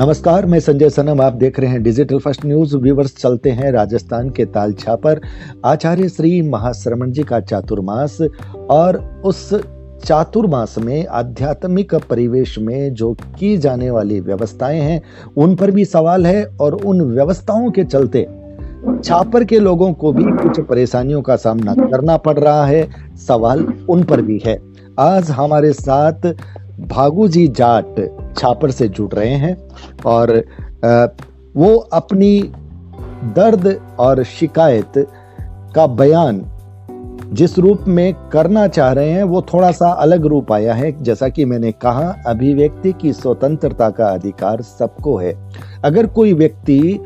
नमस्कार, मैं संजय सनम। आप देख रहे हैं डिजिटल फर्स्ट न्यूज। व्यूवर्स, चलते हैं राजस्थान के तालछा पर। आचार्य श्री महाश्रमण जी का चातुर्मास, और उस चातुर्मास में आध्यात्मिक परिवेश में जो की जाने वाली व्यवस्थाएं हैं उन पर भी सवाल है, और उन व्यवस्थाओं के चलते छापर के लोगों को भी कुछ परेशानियों का सामना करना पड़ रहा है। सवाल उन पर भी है। आज हमारे साथ भागू जी जाट छापर से जुड़ रहे हैं, और वो अपनी दर्द और शिकायत का बयान जिस रूप में करना चाह रहे हैं वो थोड़ा सा अलग रूप आया है। जैसा कि मैंने कहा, अभिव्यक्ति की स्वतंत्रता का अधिकार सबको है। अगर कोई व्यक्ति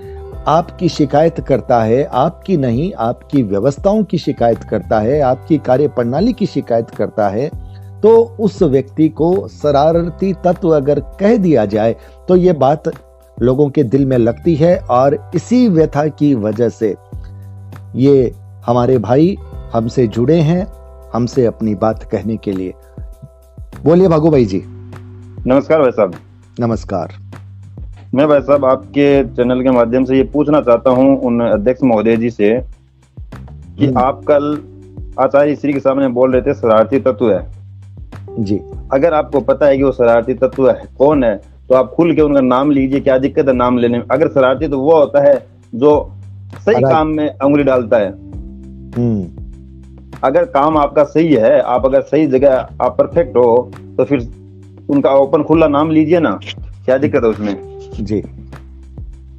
आपकी शिकायत करता है, आपकी नहीं, आपकी व्यवस्थाओं की शिकायत करता है, आपकी कार्य प्रणाली की शिकायत करता है, तो उस व्यक्ति को शरारती तत्व अगर कह दिया जाए तो ये बात लोगों के दिल में लगती है। और इसी व्यथा की वजह से ये हमारे भाई हमसे जुड़े हैं, हमसे अपनी बात कहने के लिए। बोलिए भागू भाई जी। नमस्कार भाई साहब। नमस्कार। मैं भाई साहब आपके चैनल के माध्यम से ये पूछना चाहता हूँ उन अध्यक्ष महोदय जी से कि आप कल आचार्य श्री के सामने बोल रहे थे शरारती तत्व है जी। अगर आपको पता है कि वो शरारती तत्व है कौन है तो आप खुल के उनका नाम लीजिए। क्या दिक्कत है नाम लेने में? अगर शरारती तो वो होता है जो सही काम में उंगली डालता है। अगर काम आपका सही है, आप अगर सही जगह आप परफेक्ट हो तो फिर उनका ओपन खुला नाम लीजिए ना, क्या दिक्कत है उसमें जी।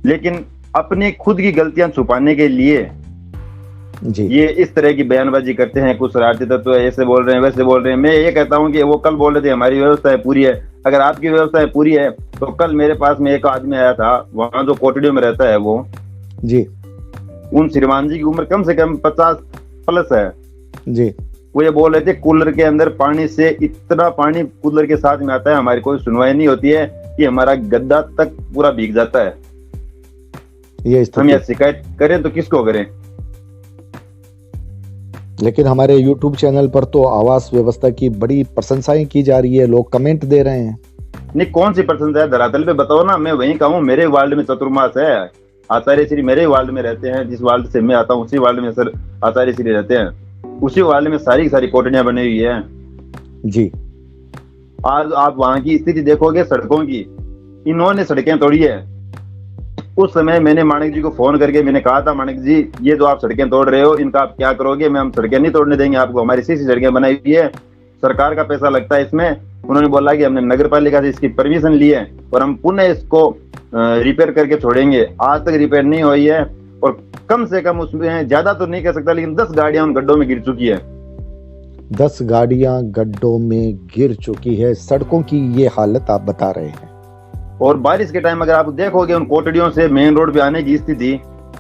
लेकिन अपनी खुद की गलतियां छुपाने के लिए जी ये इस तरह की बयानबाजी करते हैं। कुछ शरारती तत्व ऐसे बोल रहे हैं, वैसे बोल रहे हैं। मैं ये कहता हूं कि वो कल बोल रहे थे हमारी व्यवस्था पूरी है। अगर आपकी व्यवस्था पूरी है तो कल मेरे पास में एक आदमी आया था, वहां जो कोटड़ियों में रहता है वो जी, उन श्रीमान जी की उम्र कम से कम 50 प्लस है जी। वो ये बोल रहे थे कूलर के अंदर पानी से इतना पानी कूलर के साथ में आता है, हमारी कोई सुनवाई नहीं होती है कि हमारा गद्दा तक पूरा भीग जाता है। हम यह शिकायत करें तो किसको करें? लेकिन हमारे YouTube चैनल पर तो आवास व्यवस्था की बड़ी प्रशंसाएं की जा रही है, लोग कमेंट दे रहे हैं। नहीं, कौन सी प्रशंसा है धरातल पे बताओ ना। मैं वहीं कहूँ, मेरे वार्ड में चतुर्मास है, आचार्य श्री मेरे वार्ड में रहते हैं। जिस वार्ड से मैं आता हूँ उसी वार्ड में सर आचार्य श्री रहते हैं। उसी वार्ड में सारी सारी कोठरियां बनी हुई है जी। आज आप वहां की स्थिति देखोगे सड़कों की, इन्होंने सड़कें तोड़ी है। उस समय मैंने माणिक जी को फोन करके मैंने कहा था, माणिक जी ये जो आप सड़कें तोड़ रहे हो इनका आप क्या करोगे? हम सड़कें नहीं तोड़ने देंगे आपको, हमारी सीसी सड़कें बनाई हुई है, सरकार का पैसा लगता है इसमें। उन्होंने बोला कि हमने नगर पालिका से इसकी परमिशन ली है और हम पुनः इसको रिपेयर करके छोड़ेंगे। आज तक रिपेयर नहीं हुई है, और कम से कम उसमें ज्यादा तो नहीं कह सकता लेकिन 10 गाड़ियां उन गड्ढों में गिर चुकी है। 10 गाड़ियां गड्ढों में गिर चुकी है। सड़कों की ये हालत आप बता रहे हैं। और बारिश के टाइम अगर आप देखोगे उन कोटड़ियों से मेन रोड पे आने की स्थिति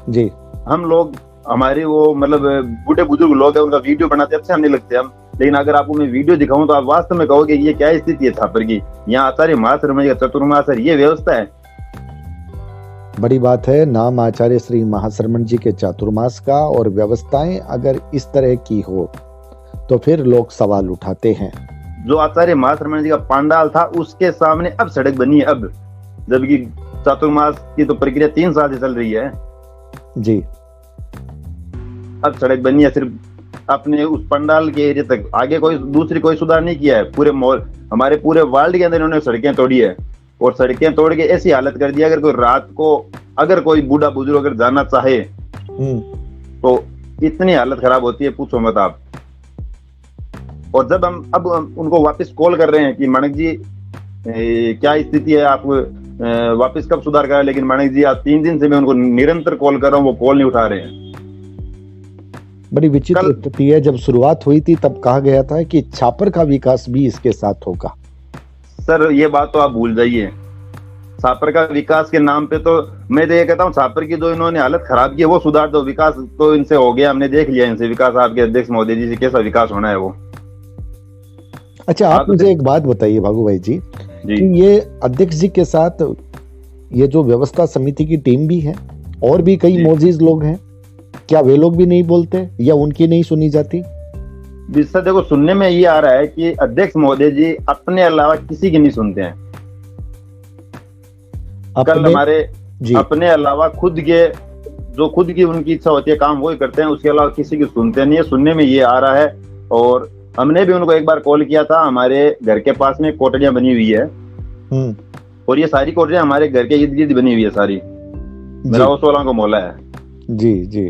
जी। हम लोग हमारे वो मतलब बूढ़े बुजुर्ग लोग हैं, उनका वीडियो बनाते अच्छे नहीं लगते हम, लेकिन अगर आपको मैं वीडियो दिखाऊं तो आप वास्तव में कहोगे ये क्या स्थिति है छापर की। यहाँ आचार्य महाश्रमण का चतुर्मास है, ये व्यवस्था है। बड़ी बात है। नाम आचार्य श्री महाश्रमण जी के चातुर्मास का, और व्यवस्थाएं अगर इस तरह की हो तो फिर लोग सवाल उठाते हैं। जो आचार्य महाश्रमण जी का पांडाल था उसके सामने अब सड़क बनी है, अब जबकि चातुर्मास की तो प्रक्रिया 3 साल से चल रही है जी। अब सड़क बनी है, सिर्फ अपने उस पंडाल के एरिया तक, आगे कोई दूसरी कोई सुधार नहीं किया है। पूरे मॉल हमारे पूरे वर्ल्ड के अंदर इन्होंने सड़कें तोड़ी है, और सड़कें तोड़ के ऐसी हालत कर दी है अगर कोई रात को अगर कोई बूढ़ा बुजुर्ग अगर जाना चाहे तो इतनी हालत खराब होती है पूछो मत आप। और जब हम अब उनको वापस कॉल कर रहे हैं कि माणिक जी क्या स्थिति है, आप वापस कब सुधार करा, लेकिन माणिक जी आज 3 दिन से मैं उनको निरंतर कॉल कर रहा हूँ, वो कॉल नहीं उठा रहे हैं। बड़ी विचित्र स्थिति है। जब शुरुआत हुई थी तब कहा गया था कि छापर का विकास भी इसके साथ होगा। सर ये बात तो आप भूल जाइए। छापर का विकास के नाम पे तो मैं तो ये कहता हूँ छापर की जो इन्होंने हालत खराब की है वो सुधार दो। विकास तो इनसे हो गया, हमने देख लिया इनसे विकास। आपके अध्यक्ष महोदय जी से कैसा विकास होना है वो। अच्छा, आप मुझे एक बात बताइए भागू भाई जी, कि ये अध्यक्ष जी के साथ ये जो व्यवस्था समिति की टीम भी है और भी कई मोजीज लोग हैं, क्या वे लोग भी नहीं बोलते या उनकी नहीं सुनी जाती? सर देखो, सुनने में ये आ रहा है कि अध्यक्ष महोदय जी अपने अलावा किसी की नहीं सुनते हैं। कल अपने हमारे जी अपने अलावा खुद के जो खुद की उनकी इच्छा होती है काम वही करते हैं, उसके अलावा किसी की सुनते नहीं है। सुनने में ये आ रहा है। और हमने भी उनको एक बार कॉल किया था। हमारे घर के पास में कोठरियां बनी हुई है हम्म और ये सारी कोठरियां हमारे घर के इर्द गिर्द बनी हुई है सारी। मेरा जी वो 16 का मोहल्ला है। जी जी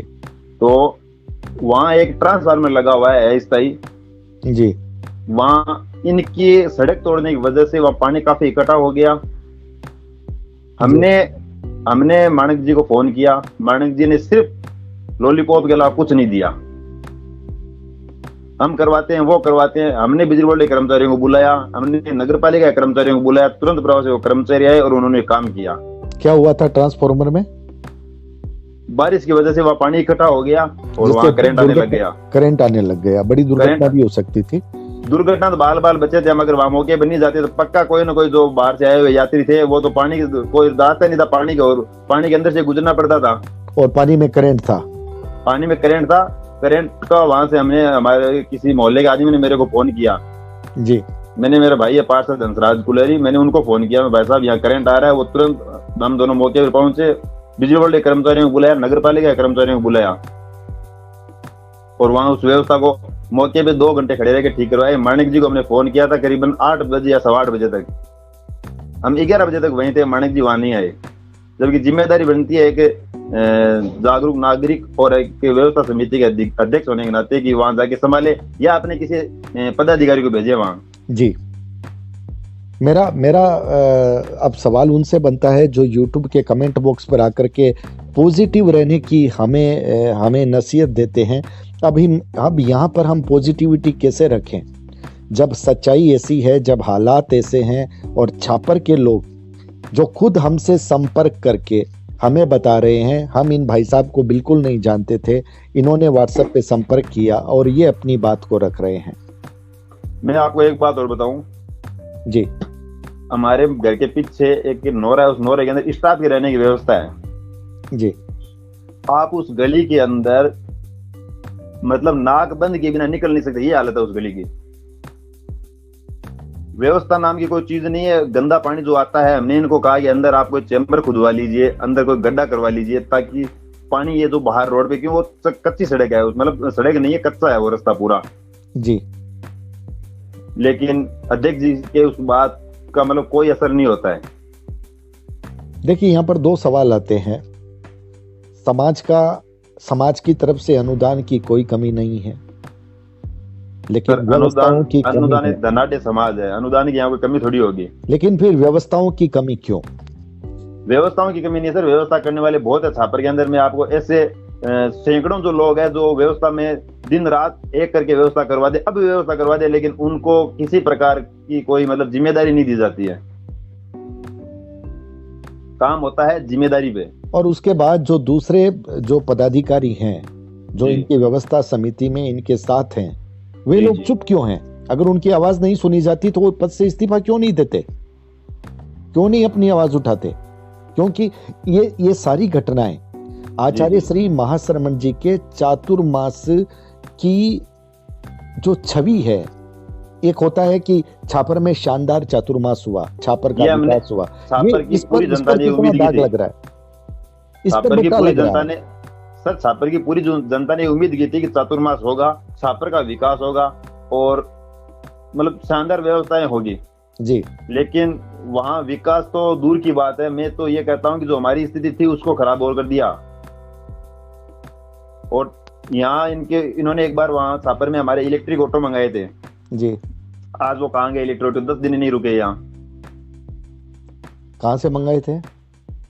तो वहाँ एक ट्रांसफार्मर लगा हुआ है स्थायी। जी वहाँ इनकी सड़क तोड़ने की वजह से वहाँ पानी काफी इकट्ठा हो गया। हमने हमने माणक जी को फोन किया। माणक जी ने सिर्फ लॉलीपॉप के अलावा कुछ नहीं दिया। हम करवाते हैं, वो करवाते हैं। हमने बिजली बोर्ड के कर्मचारियों को बुलाया, हमने नगर पालिका के कर्मचारियों को बुलाया, तुरंत प्रभाव से वो कर्मचारी आए और उन्होंने काम किया। क्या हुआ था ट्रांसफार्मर में? बारिश की वजह से वहाँ पानी इकट्ठा हो गया और वहाँ करंट आने लग गया। करंट आने लग गया, बड़ी दुर्घटना भी हो सकती थी। दुर्घटना तो बाल बाल बचे थे। हम अगर वहां मौके पर नहीं जाते तो पक्का कोई ना कोई जो बाहर से आए हुए यात्री थे वो तो पानी कोई रास्ता नहीं था पानी का, और पानी के अंदर से गुजरना पड़ता था। और पानी में करंट था। पानी में करंट था। करंट का वहां से हमने हमारे किसी मोहल्ले के आदमी ने मेरे को फोन किया। जी मैंने मेरा भाई है पार्षद हंसराज कुलरी, मैंने उनको फोन किया, भाई साहब यहाँ करंट आ रहा है। वो तुरंत हम दोनों मौके पर पहुंचे, बिजली बोर्ड के कर्मचारियों को बुलाया, नगर पालिका के कर्मचारियों को बुलाया और वहां उस व्यवस्था को मौके पे 2 घंटे खड़े रह के ठीक करवाए। माणिक जी को हमने फोन किया था करीबन 8 बजे या 8:15 बजे तक। हम 11 बजे तक वहीं थे, माणिक जी वहां नहीं आए। जबकि जिम्मेदारी बनती है एक जागरूक नागरिक और एक व्यवस्था समिति के अध्यक्ष होने के नाते कि वहां जाके संभाले या अपने किसी पदाधिकारी को भेजे वहां। जी मेरा मेरा अब सवाल उनसे बनता है जो यूट्यूब के कमेंट बॉक्स पर आकर के पॉजिटिव रहने की हमें नसीहत देते हैं। अब यहाँ पर हम पॉजिटिविटी कैसे रखें जब सच्चाई ऐसी है, जब हालात ऐसे हैं और छापर के लोग जो खुद हमसे संपर्क करके हमें बता रहे हैं, हम इन भाई साहब को बिल्कुल नहीं जानते थे, इन्होंने व्हाट्सएप पे संपर्क किया और ये अपनी बात को रख रहे हैं। मैं आपको एक बात और बताऊं जी, हमारे घर के पीछे एक नोरा है, उस नोरे के अंदर स्टाफ के रहने की व्यवस्था है। जी आप उस गली के अंदर मतलब नाक बंद किए बिना निकल नहीं सकते, ये हालत है उस गली की। व्यवस्था नाम की कोई चीज नहीं है। गंदा पानी जो आता है, हमने इनको कहा कि अंदर आप कोई चैम्बर खुदवा लीजिए, अंदर कोई गड्ढा करवा लीजिए ताकि पानी ये जो बाहर रोड पे, क्यों वो कच्ची सड़क है, मतलब सड़क नहीं है, कच्चा है वो रास्ता पूरा। जी लेकिन अध्यक्ष जी के उस बात का मतलब कोई असर नहीं होता है। देखिए, यहाँ पर 2 सवाल आते हैं। समाज की तरफ से अनुदान की कोई कमी नहीं है, लेकिन व्यवस्थाओं की अनुदान कमी है। धनाढ़ समाज है, अनुदान की यहाँ कोई कमी थोड़ी होगी। लेकिन फिर व्यवस्थाओं की कमी क्यों? व्यवस्थाओं की कमी नहीं है सर, व्यवस्था करने वाले बहुत है छापर के अंदर में। आपको ऐसे सैकड़ों जो लोग हैं जो व्यवस्था में दिन रात एक करके व्यवस्था करवा दे, अब व्यवस्था करवा दे, लेकिन उनको किसी प्रकार की कोई मतलब जिम्मेदारी नहीं दी जाती है। काम होता है जिम्मेदारी पे। और उसके बाद जो दूसरे जो पदाधिकारी हैं जो जी। इनकी व्यवस्था समिति में इनके साथ हैं, वे जी, लोग जी। चुप क्यों हैं? अगर उनकी आवाज नहीं सुनी जाती तो वो पद से इस्तीफा क्यों नहीं देते, क्यों नहीं अपनी आवाज उठाते? क्योंकि ये सारी घटनाएं आचार्य श्री महाश्रमण जी के चातुर्मास की जो छवि है, एक होता है कि छापर में शानदार चातुर्मास हुआ, छापर का विकास हुआ, छापर की पूरी जनता ने कितना उम्मीद दाग की थी। लग रहा है, इस पर छापर की बट्टा पूरी लग रहा जनता है। ने सर छापर की पूरी जनता ने उम्मीद की थी कि चातुर्मास होगा, छापर का विकास होगा और मतलब शानदार व्यवस्थाएं होगी। जी लेकिन वहां विकास तो दूर की बात है। मैं तो ये कहता हूं कि जो हमारी स्थिति थी उसको खराब और कर दिया। और यहाँ इन्होंने एक बार वहां छापर में हमारे इलेक्ट्रिक ऑटो मंगाए थे। जी आज वो कहाँ गए इलेक्ट्रिक ऑटो? 10 दिन नहीं रुके यहाँ। कहाँ से मंगाए थे?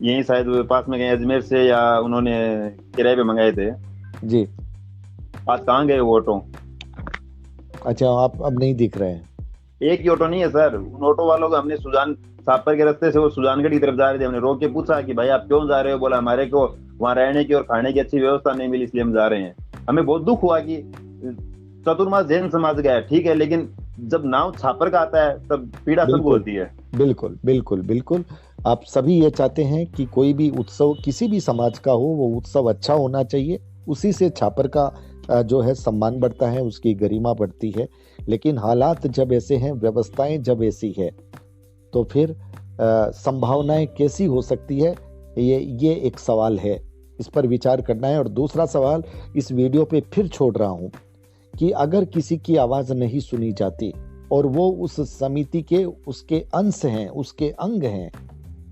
यहीं शायद पास में गए अजमेर से, या उन्होंने किराए पे मंगाए थे। जी आज कहाँ गए वो ऑटो? अच्छा, आप अब नहीं दिख रहे हैं। एक ही ऑटो नहीं है सर। उन ऑटो वालों को हमने छापर के रास्ते से वो सुजानगढ़ की तरफ जा रहे थे, हमने रोक के पूछा कि भाई आप क्यों जा रहे हो? बोला हमारे को वहां रहने की और खाने की अच्छी व्यवस्था नहीं मिली, इसलिए हम जा रहे हैं। हमें बहुत दुख हुआ कि चतुर्मास जैन समाज का है, ठीक है, लेकिन जब नाम छापर का आता है तब पीड़ा सबको होती है। बिल्कुल बिल्कुल बिल्कुल। आप सभी ये चाहते हैं कि कोई भी उत्सव किसी भी समाज का हो, वो उत्सव अच्छा होना चाहिए, उसी से छापर का जो है सम्मान बढ़ता है, उसकी गरिमा बढ़ती है। लेकिन हालात जब ऐसे हैं, व्यवस्थाएं जब ऐसी है, तो फिर संभावनाएं कैसी हो सकती है, ये एक सवाल है, इस पर विचार करना है। और दूसरा सवाल इस वीडियो पे फिर छोड़ रहा हूं कि अगर किसी की आवाज नहीं सुनी जाती और वो उस समिति के उसके अंश हैं, उसके अंग हैं,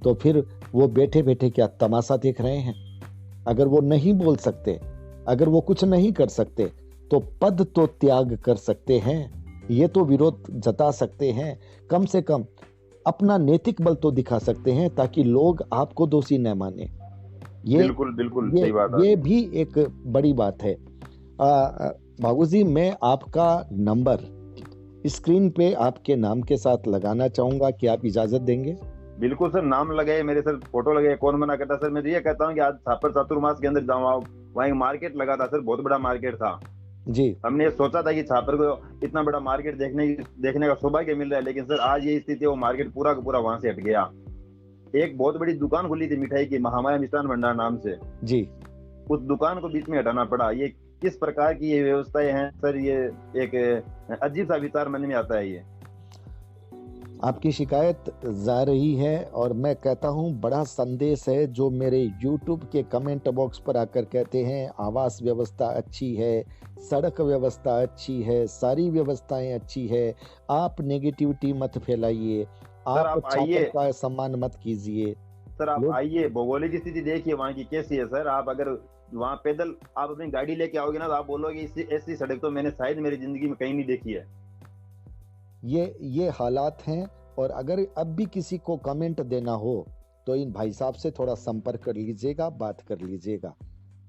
तो फिर वो बैठे बैठे क्या तमाशा देख रहे हैं? अगर वो नहीं बोल सकते, अगर वो कुछ नहीं कर सकते, तो पद तो त्याग कर सकते हैं, ये तो विरोध जता सकते हैं, कम से कम अपना नैतिक बल तो दिखा सकते हैं, ताकि लोग आपको दोषी न माने। ये बिल्कुल बिल्कुल ये सही बात ये आपकी। भी एक बड़ी बात है। बाबू जी, मैं आपका नंबर स्क्रीन पे आपके नाम के साथ लगाना चाहूंगा, कि आप इजाजत देंगे? बिल्कुल सर, नाम लगाए मेरे सर, फोटो लगाए, कौन मना करता सर। मैं तो ये कहता हूँ कि आज छापर चातुर्मास के अंदर जाऊँ, वहाँ एक मार्केट लगा था सर, बहुत बड़ा मार्केट था। जी। हमने ये सोचा था कि छापर को इतना बड़ा मार्केट देखने का सौभाग्य मिल रहा है, लेकिन सर आज ये स्थिति है, वो मार्केट पूरा का पूरा वहां से हट गया। एक बहुत बड़ी दुकान खुली थी मिठाई की, महामाया मिष्ठान भंडार नाम से, जी। उस दुकान को बीच में हटाना पड़ा। ये किस प्रकार की ये व्यवस्थाएं हैं सर, ये एक अजीब सा विचार मन में आता है ये। आपकी शिकायत जा रही है, और मैं कहता हूं बड़ा संदेश है जो मेरे YouTube के कमेंट बॉक्स पर आकर कहते हैं आवास व्यवस्था अच्छी है, सड़क व्यवस्था अच्छी है, सारी व्यवस्थाएं अच्छी है, आप नेगेटिविटी मत फैलाइए, सर आप आप छात्र आइए, का सम्मान मत कीजिए। सर आप लोग, आइए, भौगोलिक स्थिति देखिए वहाँ की कैसी है सर। आप अगर वहाँ पैदल आप अपनी गाड़ी लेके आओगे ना, तो आप बोलोगे इसी ऐसी सड़क तो मैंने शायद मेरी जिंदगी में कहीं नहीं देखी है। ये हालात हैं। और अगर अब भी किसी को कमेंट देना हो, तो इन भाई साहब से थोड़ा संपर्क कर लीजिएगा, बात कर लीजिएगा,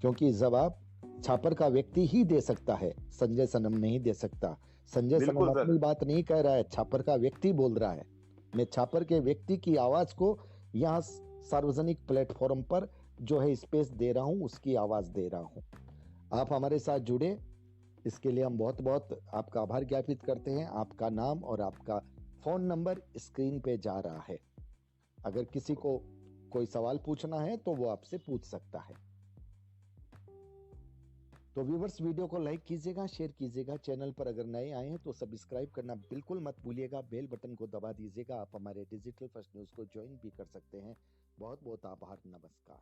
क्योंकि जवाब छापर का व्यक्ति ही दे सकता है, संजय सनम नहीं दे सकता। संजय सनम बिल्कुल सर। अपनी बात नहीं कह रहा है, छापर का व्यक्ति बोल रहा है। मैं छापर के व्यक्ति की आवाज को यहाँ सार्वजनिक प्लेटफॉर्म पर जो है स्पेस दे रहा हूँ, उसकी आवाज दे रहा हूँ। आप हमारे साथ जुड़े, इसके लिए हम बहुत बहुत आपका आभार ज्ञापित करते हैं। आपका नाम और आपका फोन नंबर स्क्रीन पे जा रहा है, अगर किसी को कोई सवाल पूछना है तो वो आपसे पूछ सकता है। तो व्यूवर्स, वीडियो को लाइक कीजिएगा, शेयर कीजिएगा, चैनल पर अगर नए आए हैं तो सब्सक्राइब करना बिल्कुल मत भूलिएगा, बेल बटन को दबा दीजिएगा। आप हमारे डिजिटल फर्स्ट न्यूज को ज्वाइन भी कर सकते हैं। बहुत बहुत आभार, नमस्कार।